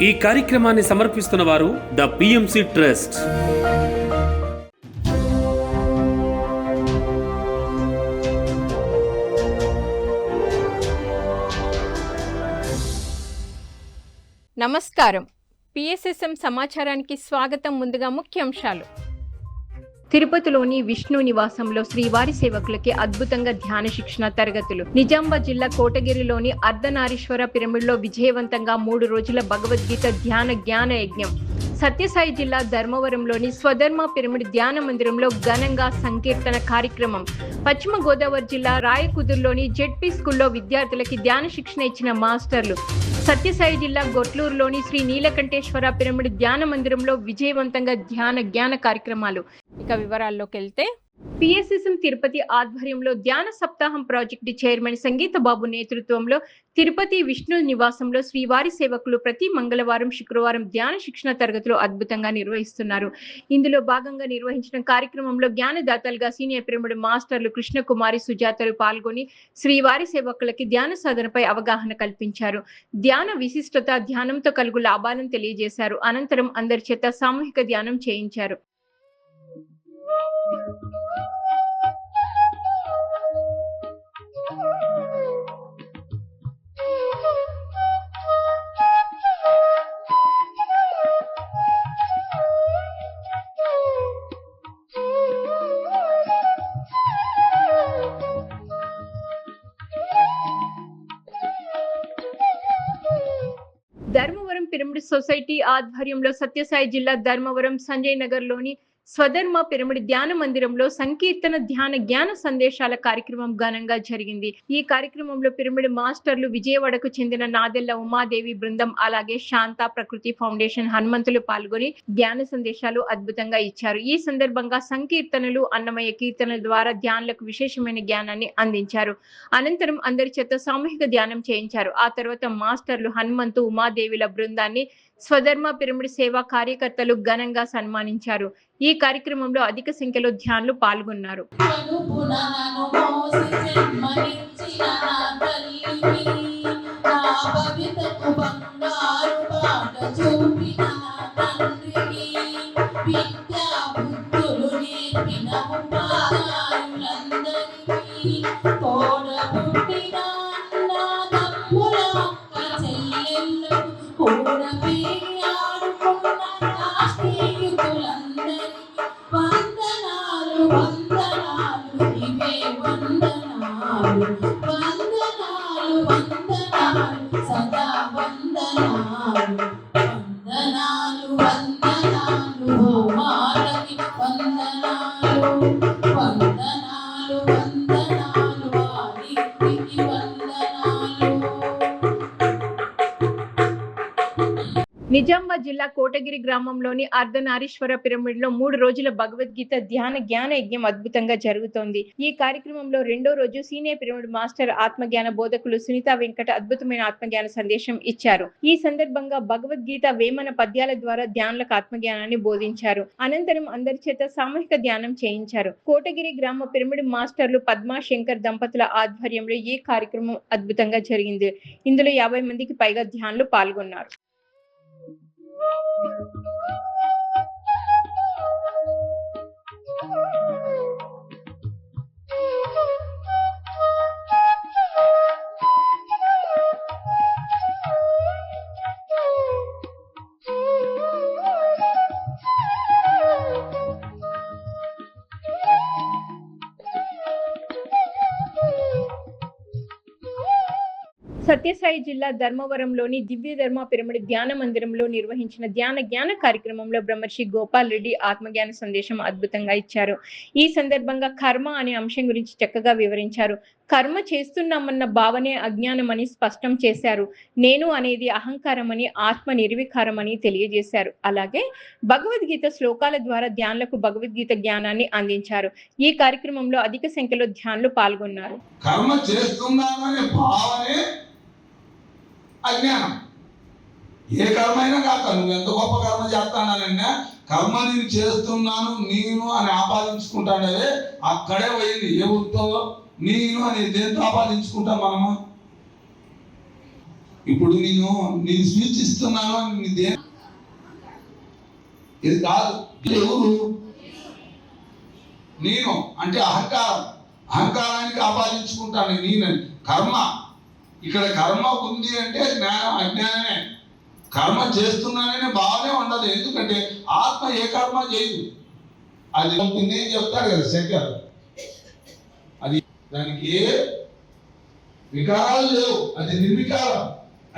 ఈ కార్యక్రమాన్ని సమర్పిస్తున్న వారు ద పిఎంసి ట్రస్ట్. నమస్కారం. పిఎస్ఎస్ఎం సమాచారానికి స్వాగతం. ముందుగా ముఖ్యాంశాలు. తిరుపతిలోని విష్ణు నివాసంలో శ్రీవారి సేవకులకి అద్భుతంగా ధ్యాన శిక్షణ తరగతులు. నిజామాబాద్ జిల్లా కోటగిరిలోని అర్ధనారీశ్వర పిరమిడ్లో విజయవంతంగా 3 రోజుల భగవద్గీత జ్ఞాన యజ్ఞం. సత్యసాయి జిల్లా ధర్మవరంలోని స్వధర్మ పిరమిడ్ ధ్యాన మందిరంలో ఘనంగా సంకీర్తన కార్యక్రమం. పశ్చిమ గోదావరి జిల్లా రాయకుదురులోని జెడ్పీ స్కూల్లో విద్యార్థులకి ధ్యాన శిక్షణ ఇచ్చిన మాస్టర్లు. సత్యసాయి జిల్లా గొట్లూరులోని శ్రీ నీలకంఠేశ్వర పిరమిడ్ ధ్యాన మందిరంలో విజయవంతంగా జ్ఞాన కార్యక్రమాలు. ఇక వివరాల్లోకి వెళ్తే, పిఎస్ఎస్ఎం తిరుపతి ఆధ్వర్యంలో ధ్యాన సప్తాహం ప్రాజెక్టు చైర్మన్ సంగీత బాబు నేతృత్వంలో తిరుపతి విష్ణు నివాసంలో శ్రీవారి సేవకులు ప్రతి మంగళవారం, శుక్రవారం ధ్యాన శిక్షణ తరగతులు అద్భుతంగా నిర్వహిస్తున్నారు. ఇందులో భాగంగా నిర్వహించిన కార్యక్రమంలో జ్ఞానదాతలుగా సీనియర్ పిరమిడ్ మాస్టర్లు కృష్ణకుమారి, సుజాతలు పాల్గొని శ్రీవారి సేవకులకి ధ్యాన సాధనపై అవగాహన కల్పించారు. ధ్యాన విశిష్టత, ధ్యానంతో కలుగు లాభాలను తెలియజేశారు. అనంతరం అందరి చేత సామూహిక ధ్యానం చేయించారు. ధర్మవరం పిరమిడ్ సొసైటీ ఆధ్వర్యంలో సత్యసాయి జిల్లా ధర్మవరం సంజయ్ నగర్ లోని స్వధర్మ పిరమిడ్ ధ్యాన మందిరంలో సంకీర్తన జ్ఞాన సందేశాల కార్యక్రమం ఘనంగా జరిగింది. ఈ కార్యక్రమంలో పిరమిడ్ మాస్టర్లు విజయవాడకు చెందిన నాదెల్ల ఉమాదేవి బృందం, అలాగే శాంత ప్రకృతి ఫౌండేషన్ హనుమంతులు పాల్గొని ధ్యాన సందేశాలు అద్భుతంగా ఇచ్చారు. ఈ సందర్భంగా సంకీర్తనలు, అన్నమయ్య కీర్తనల ద్వారా ధ్యానులకు విశేషమైన జ్ఞానాన్ని అందించారు. అనంతరం అందరి చేత సామూహిక ధ్యానం చేయించారు. ఆ తర్వాత మాస్టర్లు హనుమంతు, ఉమాదేవిల బృందాన్ని స్వధర్మ పిరమిడ్ సేవా కార్యకర్తలు ఘనంగా సన్మానించారు. ఈ కార్యక్రమంలో అధిక సంఖ్యలో ధ్యానులు పాల్గొన్నారు. నిజామాబాద్ జిల్లా కోటగిరి గ్రామంలోని అర్ధనారీశ్వర పిరమిడ్ లో 3 రోజుల భగవద్గీత జ్ఞాన యజ్ఞం అద్భుతంగా జరుగుతోంది. ఈ కార్యక్రమంలో 2వ రోజు సీనియర్ పిరమిడ్ మాస్టర్ ఆత్మజ్ఞాన బోధకులు సునీత వెంకట అద్భుతమైన ఆత్మజ్ఞాన సందేశం ఇచ్చారు. ఈ సందర్భంగా భగవద్గీత వేమన పద్యాల ద్వారా ధ్యానులకు ఆత్మజ్ఞానాన్ని బోధించారు. అనంతరం అందరి చేత సామూహిక ధ్యానం చేయించారు. కోటగిరి గ్రామ పిరమిడ్ మాస్టర్లు పద్మా శంకర్ దంపతుల ఆధ్వర్యంలో ఈ కార్యక్రమం అద్భుతంగా జరిగింది. ఇందులో 50 మందికి పైగా ధ్యానులు పాల్గొన్నారు. సత్యసాయి జిల్లా ధర్మవరంలోని దివ్య ధర్మ పిరమిడ్ ధ్యాన మందిరంలో నిర్వహించిన జ్ఞాన కార్యక్రమంలో బ్రహ్మర్షి గోపాల్ రెడ్డి ఆత్మజ్ఞాన సందేశం అద్భుతంగా ఇచ్చారు. ఈ సందర్భంగా కర్మ అనే అంశం గురించి చక్కగా వివరించారు. కర్మ చేస్తున్నామన్న భావనే అజ్ఞానమని స్పష్టం చేశారు. నేను అనేది అహంకారమని, ఆత్మ నిర్వికారమని తెలియజేశారు. అలాగే భగవద్గీత శ్లోకాల ద్వారా ధ్యానులకు భగవద్గీత జ్ఞానాన్ని అందించారు. ఈ కార్యక్రమంలో అధిక సంఖ్యలో ధ్యానులు పాల్గొన్నారు. కర్మ చేస్తున్నామనే భావనే అజ్ఞానం. ఏ కర్మ అయినా కాక నువ్వు ఎంత గొప్ప కర్మ చేస్తానన్నా కర్మ నేను చేస్తున్నాను నేను అని ఆపాదించుకుంటాడే అక్కడే పోయింది. ఏ వృత్తో నేను అని దేంతో ఆపాదించుకుంటాం మనము? ఇప్పుడు నేను స్పీచ్ ఇస్తున్నాను అని ఇది కాదు. ఎవరు? నేను అంటే అహంకారానికి ఆపాదించుకుంటాను నేనని. కర్మ, ఇక్కడ కర్మ ఉంది అంటే జ్ఞానం అజ్ఞానమే. కర్మ చేస్తున్నాననే భావనే ఉండదు. ఎందుకంటే ఆత్మ ఏ కర్మ చేయదు. అది ఏం చెప్తాడు కదా శంకర్, అది దానికి ఏ వికారాలు లేవు, అది నిర్వికారం.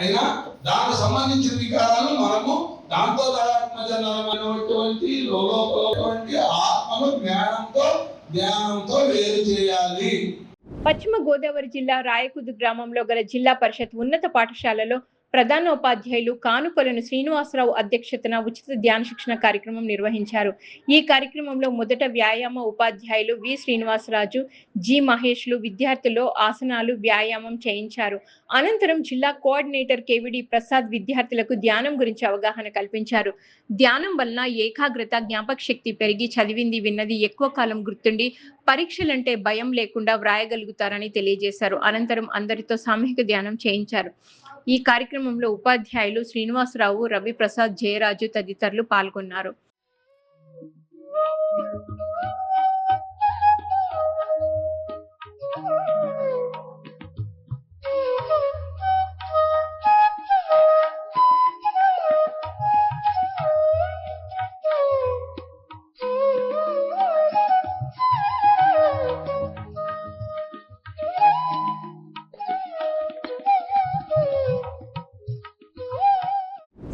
అయినా దానికి సంబంధించిన వికారాలు మనము దాంతో దాత్మజనమైనటువంటి లోపలటువంటి ఆత్మను జ్ఞానంతో వేరు చేయాలి. పశ్చిమ గోదావరి జిల్లా రాయకుదు గ్రామంలో గల జిల్లా పరిషత్ ఉన్నత పాఠశాలలో ప్రధానోపాధ్యాయులు కానుకొలను శ్రీనివాసరావు అధ్యక్షతన ఉచిత ధ్యాన శిక్షణ కార్యక్రమం నిర్వహించారు. ఈ కార్యక్రమంలో మొదట వ్యాయామ ఉపాధ్యాయులు వి శ్రీనివాసరాజు, జి మహేష్లు విద్యార్థుల్లో ఆసనాలు వ్యాయామం చేయించారు. అనంతరం జిల్లా కోఆర్డినేటర్ కేవిడి ప్రసాద్ విద్యార్థులకు ధ్యానం గురించి అవగాహన కల్పించారు. ధ్యానం వలన ఏకాగ్రత, జ్ఞాపక శక్తి పెరిగి చదివింది విన్నది ఎక్కువ కాలం గుర్తుండి పరీక్షలంటే భయం లేకుండా వ్రాయగలుగుతారని తెలియజేశారు. అనంతరం అందరితో సామూహిక ధ్యానం చేయించారు. ఈ కార్యక్రమంలో ఉపాధ్యాయులు శ్రీనివాసరావు, రవి ప్రసాద్, జయరాజు తదితరులు పాల్గొన్నారు.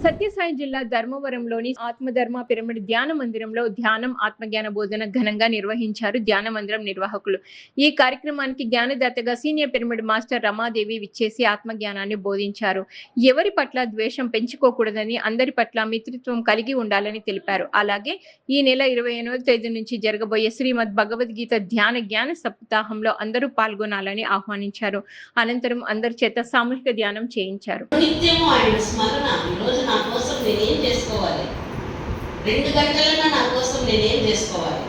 సత్యసాయి జిల్లా ధర్మవరంలోని ఆత్మధర్మ పిరమిడ్ ధ్యాన మందిరంలో ధ్యానం, ఆత్మజ్ఞాన బోధన ఘనంగా నిర్వహించారు ధ్యాన మందిరం నిర్వాహకులు. ఈ కార్యక్రమానికి జ్ఞానదాతగా సీనియర్ పిరమిడ్ మాస్టర్ రమాదేవి విచ్చేసి ఆత్మజ్ఞానాన్ని బోధించారు. ఎవరి పట్ల ద్వేషం పెంచుకోకూడదని, అందరి పట్ల మిత్రత్వం కలిగి ఉండాలని తెలిపారు. అలాగే ఈ నెల 28వ తేదీ నుంచి జరగబోయే శ్రీమద్ భగవద్గీత ధ్యాన జ్ఞాన సప్తాహంలో అందరూ పాల్గొనాలని ఆహ్వానించారు. అనంతరం అందరి చేత సామూహిక ధ్యానం చేయించారు. నా కోసం నేనేం చేసుకోవాలి, 2 గంటలైనా నా కోసం నేనేం చేసుకోవాలి,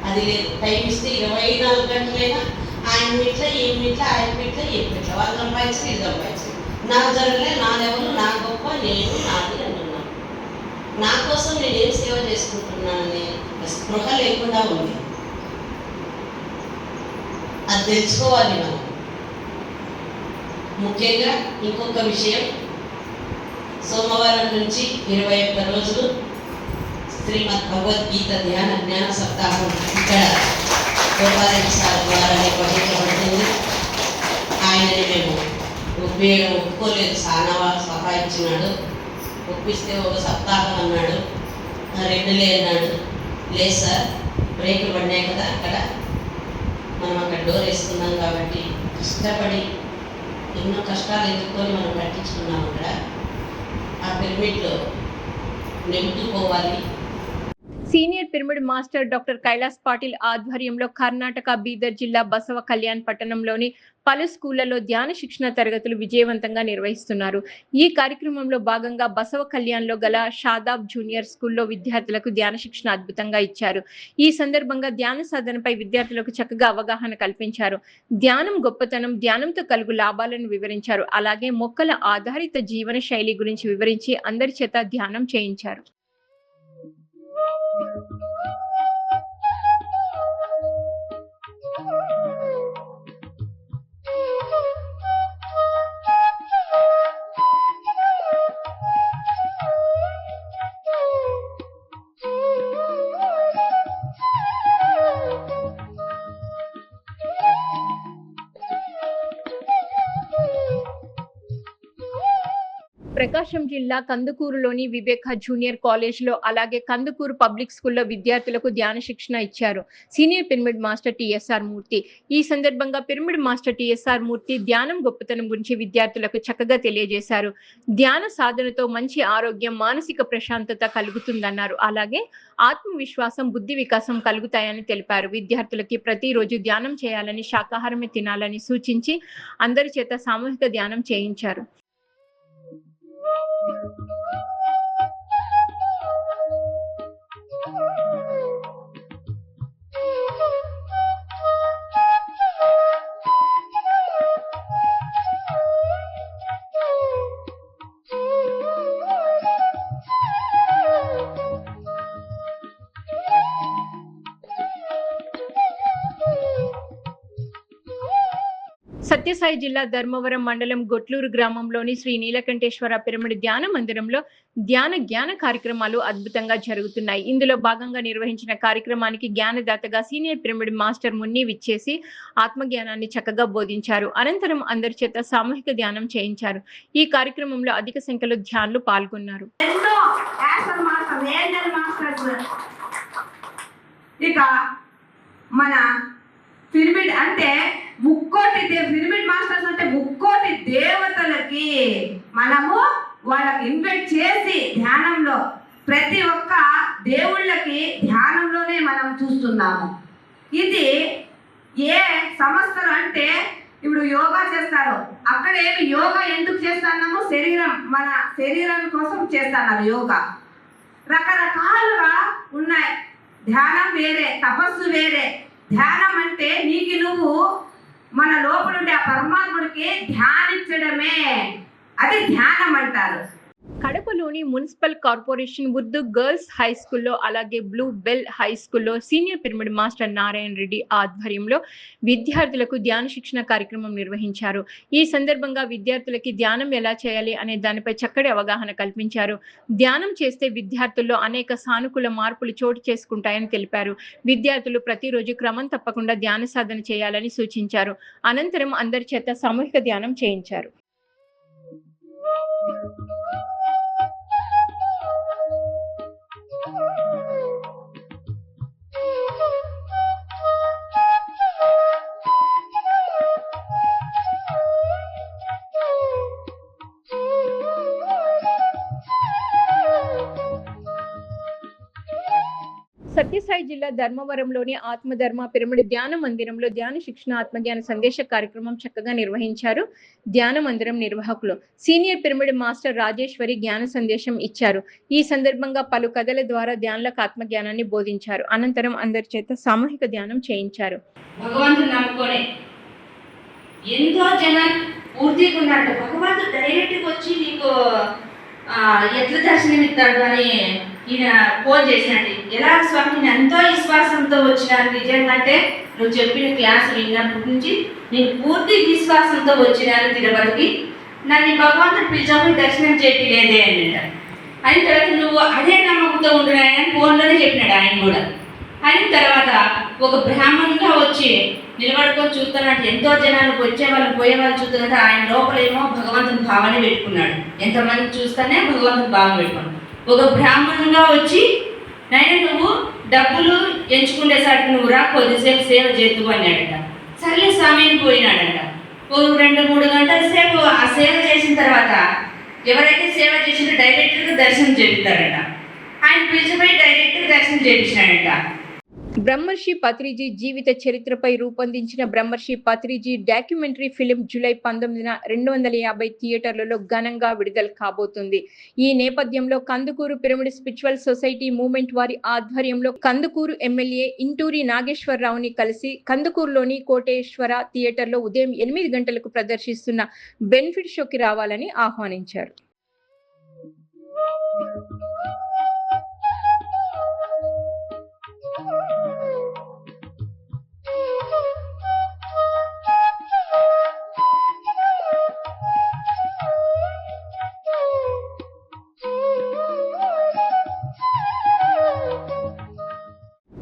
అది లేదు. టైం ఇస్తే 24 గంటలైనా ఆయన ఇట్లా ఏమి ఇట్లా ఆయన ఇట్లా ఏమి ఇట్లా వాళ్ళు సంపాదించి ఇది సంపాదించి నాకు జరగలే, నా లెవెల్ నా గొప్ప నేను నాది అంటున్నాను. నా కోసం నేనేం సేవ చేసుకుంటున్నానని స్పృహ లేకుండా ఉంది. అది తెలుసుకోవాలి మనం. ముఖ్యంగా ఇంకొక విషయం, సోమవారం నుంచి 21 రోజులు శ్రీమద్ భగవద్గీత ధ్యాన జ్ఞాన సప్తాహం ఇక్కడ గోపాలరెడ్డి సార్ ద్వారా నిర్వహించబడుతుంది. ఆయనని మేము ఒప్పుకోలేదు, చాలా సహాయించినాడు. ఒప్పిస్తే ఒక సప్తాహం అన్నాడు, 2 అన్నాడు. లేదు సార్, బ్రేకులు పడినాయి కదా అక్కడ, మనం అక్కడ డోర్ వేసుకున్నాం కాబట్టి కష్టపడి ఎన్నో కష్టాలు ఎదుర్కొని మనం కట్టించుకున్నాం. అక్కడ ఆ పిరమిడ్లో నింపుకోవాలి. Senior pyramid master doctor Kailash Patil ఆధ్వర్యంలో కర్ణాటక బీదర్ జిల్లా బసవ కళ్యాణ్ పట్టణంలోని పలు స్కూళ్లలో ధ్యాన శిక్షణ తరగతులు విజయవంతంగా నిర్వహిస్తున్నారు. ఈ కార్యక్రమంలో భాగంగా బసవ కళ్యాణ్లో గల షాదాబ్ జూనియర్ స్కూల్లో విద్యార్థులకు ధ్యాన శిక్షణ అద్భుతంగా ఇచ్చారు. ఈ సందర్భంగా ధ్యాన సాధనపై విద్యార్థులకు చక్కగా అవగాహన కల్పించారు. ధ్యానం గొప్పతనం, ధ్యానంతో కలుగు లాభాలను వివరించారు. అలాగే మొక్కల ఆధారిత జీవన శైలి గురించి వివరించి అందరి చేత ధ్యానం చేయించారు. ప్రకాశం జిల్లా కందుకూరులోని వివేక జూనియర్ కాలేజ్లో అలాగే కందుకూరు పబ్లిక్ స్కూల్లో విద్యార్థులకు ధ్యాన శిక్షణ ఇచ్చారు సీనియర్ పిరమిడ్ మాస్టర్ టిఎస్ఆర్ మూర్తి. ఈ సందర్భంగా పిరమిడ్ మాస్టర్ టిఎస్ఆర్ మూర్తి ధ్యానం గొప్పతనం గురించి విద్యార్థులకు చక్కగా తెలియజేశారు. ధ్యాన సాధనతో మంచి ఆరోగ్యం, మానసిక ప్రశాంతత కలుగుతుందన్నారు. అలాగే ఆత్మవిశ్వాసం, బుద్ధి వికాసం కలుగుతాయని తెలిపారు. విద్యార్థులకి ప్రతిరోజు ధ్యానం చేయాలని, శాకాహారమే తినాలని సూచించి అందరి చేత సామూహిక ధ్యానం చేయించారు. సత్యసాయి జిల్లా ధర్మవరం మండలం గొట్లూరు గ్రామంలోని శ్రీ నీలకంఠేశ్వర పిరమిడ్ ధ్యాన మందిరంలో జ్ఞాన కార్యక్రమాలు అద్భుతంగా జరుగుతున్నాయి. ఇందులో భాగంగా నిర్వహించిన కార్యక్రమానికి జ్ఞానదాతగా సీనియర్ పిరమిడ్ మాస్టర్ మున్ని విచ్చేసి ఆత్మజ్ఞానాన్ని చక్కగా బోధించారు. అనంతరం అందరి చేత సామూహిక ధ్యానం చేయించారు. ఈ కార్యక్రమంలో అధిక సంఖ్యలో ధ్యానులు పాల్గొన్నారు. ఇక మన పిరమిడ్ అంటే పిరమిడ్ మాస్టర్స్ అంటే ముక్కోటి దేవతలకి మనము వాళ్ళకి ఇన్వైట్ చేసి ధ్యానంలో ప్రతి ఒక్క దేవుళ్ళకి ధ్యానంలోనే మనం చూస్తున్నాము. ఇది ఏ సంస్థలు అంటే ఇప్పుడు యోగా చేస్తారు, అక్కడ ఏమి యోగా ఎందుకు చేస్తున్నాము? మన శరీరం కోసం చేస్తున్నారు యోగా. రకరకాలుగా ఉన్నాయి. ధ్యానం వేరే, తపస్సు వేరే. ధ్యానం అంటే నీకు నువ్వు మన లోపలుండే ఆ పరమాత్ముడికి ధ్యానించడమే, అది ధ్యానం అంటారు. కడపలోని municipal corporation Urdu girls high స్కూల్లో అలాగే బ్లూ బెల్ హై స్కూల్లో senior pyramid master Narayana Reddy ఆధ్వర్యంలో విద్యార్థులకు ధ్యాన శిక్షణ కార్యక్రమం నిర్వహించారు. ఈ సందర్భంగా విద్యార్థులకి ధ్యానం ఎలా చేయాలి అనే దానిపై చక్కటి అవగాహన కల్పించారు. ధ్యానం చేస్తే విద్యార్థుల్లో అనేక సానుకూల మార్పులు చోటు చేసుకుంటాయని తెలిపారు. విద్యార్థులు ప్రతిరోజు క్రమం తప్పకుండా ధ్యాన సాధన చేయాలని సూచించారు. అనంతరం అందరి చేత సామూహిక ధ్యానం చేయించారు. సత్యసాయి జిల్లా ధర్మవరంలోని ఆత్మధర్మ పిరమిడ్ ధ్యాన మందిరంలో ధ్యాన శిక్షణ ఆత్మజ్ఞాన సందేశ కార్యక్రమం చక్కగా నిర్వహించారు. ధ్యాన మందిరం నిర్వాహకులు సీనియర్ పిరమిడ్ మాస్టర్ రాజేశ్వరి జ్ఞాన సందేశం ఇచ్చారు. ఈ సందర్భంగా పలు కథల ద్వారా ధ్యానులకు ఆత్మజ్ఞానాన్ని బోధించారు. అనంతరం అందరి చేత సామూహిక ధ్యానం చేయించారు. భగవంతుడు నమ్ముకొని ఎంతో జనం పూర్తిగా ఉన్నట్టు భగవంతుడు డైరెక్ట్గా వచ్చి నీకు ఎట్లా దర్శనం ఇస్తాడు అని ఈయన ఫోన్ చేసినట్టు. ఎలా స్వామి, నేను ఎంతో విశ్వాసంతో వచ్చినాను. నిజంగా అంటే నువ్వు చెప్పిన క్లాస్ విన్నప్పటి నుంచి నేను పూర్తి విశ్వాసంతో వచ్చినాను తిరుపతికి. నన్ను భగవంతుడు పిలిచాము దర్శనం చేయలేదే అని అయిన తర్వాత నువ్వు అదే నమ్మకంతో ఉంటున్నాయని ఫోన్లోనే చెప్పినాడు ఆయన కూడా. అయిన తర్వాత ఒక బ్రాహ్మణుగా వచ్చి నిలబడుకొని చూస్తున్నట్టు ఎంతో జనానికి వచ్చే వాళ్ళు పోయే వాళ్ళు చూస్తున్నట్టు ఆయన లోపలేమో భగవంతుని భావన పెట్టుకున్నాడు. ఎంతమంది చూస్తేనే భగవంతుని భావన పెట్టుకున్నాడు. ఒక బ్రాహ్మణుగా వచ్చి నైనా నువ్వు డబ్బులు ఎంచుకునేసరికి నువ్వు రా కొద్దిసేపు సేవ చేద్దు అన్నాడట. సర్లే స్వామిని పోయినాడట. ఒక 2-3 గంటల సేపు ఆ సేవ చేసిన తర్వాత ఎవరైతే సేవ చేసిందో డైరెక్ట్గా దర్శనం చేపిస్తారట. ఆయన పిలిచిపోయి డైరెక్ట్గా దర్శనం చేపించినాడట. బ్రహ్మర్షి పత్రిజీ జీవిత చరిత్రపై రూపొందించిన బ్రహ్మర్షి పత్రిజీ డాక్యుమెంటరీ ఫిలిం జూలై 19న 250 థియేటర్లలో ఘనంగా విడుదల కాబోతుంది. ఈ నేపథ్యంలో Kandukur pyramid spiritual society movement వారి ఆధ్వర్యంలో కందుకూరు ఎమ్మెల్యే ఇంటూరి నాగేశ్వరరావుని కలిసి కందుకూరులోని కోటేశ్వర థియేటర్లో ఉదయం 8 గంటలకు ప్రదర్శిస్తున్న బెనిఫిట్ షోకి రావాలని ఆహ్వానించారు.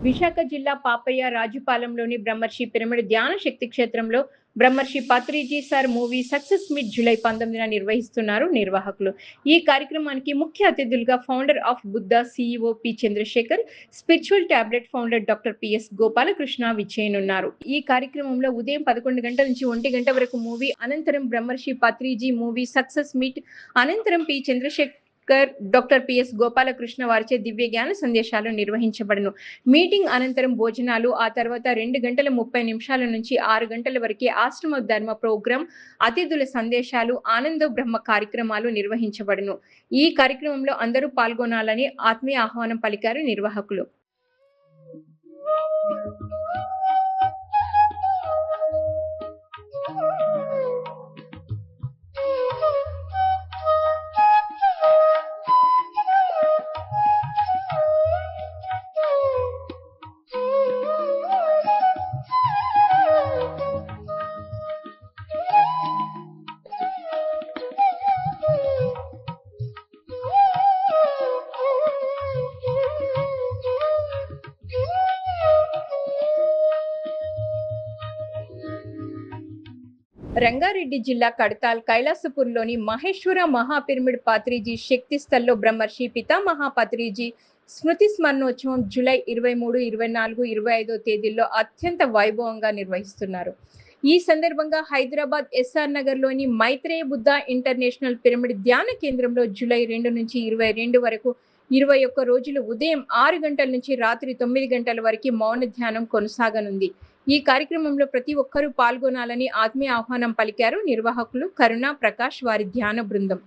విశాఖ జిల్లా పాపయ్య రాజుపాలెంలోని బ్రహ్మర్షి పిరమిడ్ ధ్యాన శక్తి క్షేత్రంలో Brahmarshi Patriji sir movie success meet July 19న నిర్వహిస్తున్నారు నిర్వాహకులు. ఈ కార్యక్రమానికి ముఖ్య అతిథులుగా founder of Buddha CEO P Chandrashekar, spiritual tablet founder doctor PS Gopalakrishna విచ్చేయనున్నారు. ఈ కార్యక్రమంలో ఉదయం 11 గంటల నుంచి 1 గంట వరకు మూవీ, అనంతరం Brahmarshi Patriji movie success meet, అనంతరం P Chandrasekhar, doctor PS Gopalakrishna వారిచే దివ్య జ్ఞాన సందేశాలు నిర్వహించబడును. మీటింగ్ అనంతరం భోజనాలు, ఆ తర్వాత 2 గంటల 30 నిమిషాల నుంచి 6 గంటల వరకు ఆశ్రమ ధర్మ ప్రోగ్రాం, అతిథుల సందేశాలు, ఆనంద బ్రహ్మ కార్యక్రమాలు నిర్వహించబడును. ఈ కార్యక్రమంలో అందరూ పాల్గొనాలని ఆత్మీయ ఆహ్వానం పలికారు నిర్వాహకులు. రంగారెడ్డి జిల్లా కడతాల్ కైలాసపూర్లోని మహేశ్వర మహాపిరమిడ్ పాత్రీజీ శక్తి స్థల్లో బ్రహ్మర్షి పితామహ పాత్రీజీ స్మృతి స్మరణోత్సవం జూలై 23, 24, 25 తేదీల్లో అత్యంత వైభవంగా నిర్వహిస్తున్నారు. ఈ సందర్భంగా హైదరాబాద్ ఎస్ఆర్ నగర్లోని మైత్రేయ బుద్ధ ఇంటర్నేషనల్ పిరమిడ్ ధ్యాన కేంద్రంలో జూలై 2 నుంచి 22 వరకు 21 రోజులు ఉదయం 6 గంటల నుంచి రాత్రి 9 గంటల వరకు మౌన ధ్యానం కొనసాగనుంది. ఈ కార్యక్రమంలో ప్రతి ఒక్కరూ పాల్గొనాలని ఆత్మీయ ఆహ్వానం పలికారు నిర్వాహకులు కరుణ ప్రకాష్ వారి ధ్యాన బృందం.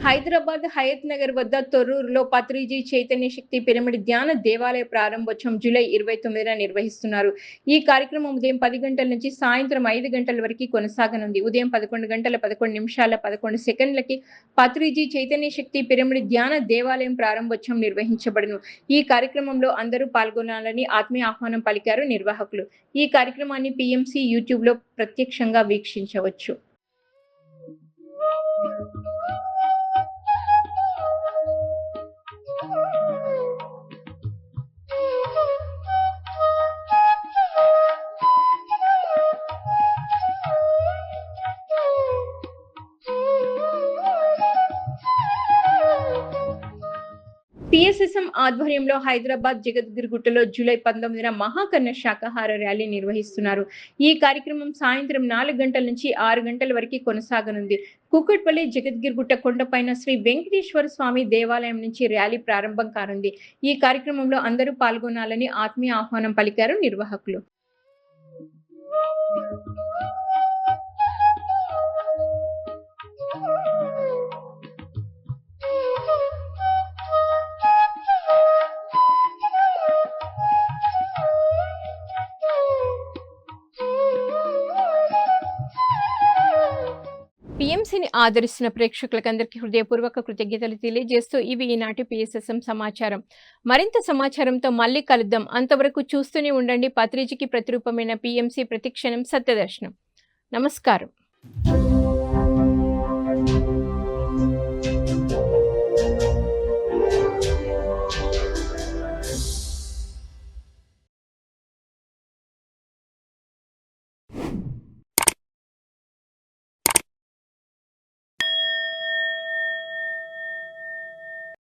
హైదరాబాద్ హయత్ నగర్ వద్ద తొర్రూరులో పత్రిజీ చైతన్య శక్తి పిరమిడ్ ధ్యాన దేవాలయ ప్రారంభోత్సవం జూలై 29న నిర్వహిస్తున్నారు. ఈ కార్యక్రమం ఉదయం 10 గంటల నుంచి సాయంత్రం 5 గంటల వరకు కొనసాగనుంది. ఉదయం 11 గంటల 11 నిమిషాల 11 సెకండ్లకి పత్రిజీ చైతన్య శక్తి పిరమిడ్ ధ్యాన దేవాలయం ప్రారంభోత్సవం నిర్వహించబడును. ఈ కార్యక్రమంలో అందరూ పాల్గొనాలని ఆత్మీయ ఆహ్వానం పలికారు నిర్వాహకులు. ఈ కార్యక్రమాన్ని పిఎంసి యూట్యూబ్లో ప్రత్యక్షంగా వీక్షించవచ్చు. పిఎస్ఎస్ఎం ఆధ్వర్యంలో హైదరాబాద్ జగద్గిరిగుట్టలో జూలై 19న మహాకర్ణ శాకాహార ర్యాలీ నిర్వహిస్తున్నారు. ఈ కార్యక్రమం సాయంత్రం 4 గంటల నుంచి 6 గంటల వరకు కొనసాగనుంది. కూకట్పల్లి జగద్గిరిగుట్ట కొండపైన శ్రీ వెంకటేశ్వర స్వామి దేవాలయం నుంచి ర్యాలీ ప్రారంభం కానుంది. ఈ కార్యక్రమంలో అందరూ పాల్గొనాలని ఆత్మీయ ఆహ్వానం పలికారు నిర్వాహకులు. పిఎంసిని ఆదరిస్తున్న ప్రేక్షకులకందరికీ హృదయపూర్వక కృతజ్ఞతలు తెలియజేస్తూ ఇవి ఈనాటి పిఎస్ఎస్ఎం సమాచారం. మరింత సమాచారంతో మళ్ళీ కలుద్దాం. అంతవరకు చూస్తూనే ఉండండి పత్రిజీకి ప్రతిరూపమైన పిఎంసి ప్రతిక్షణం సత్యదర్శనం. నమస్కారం.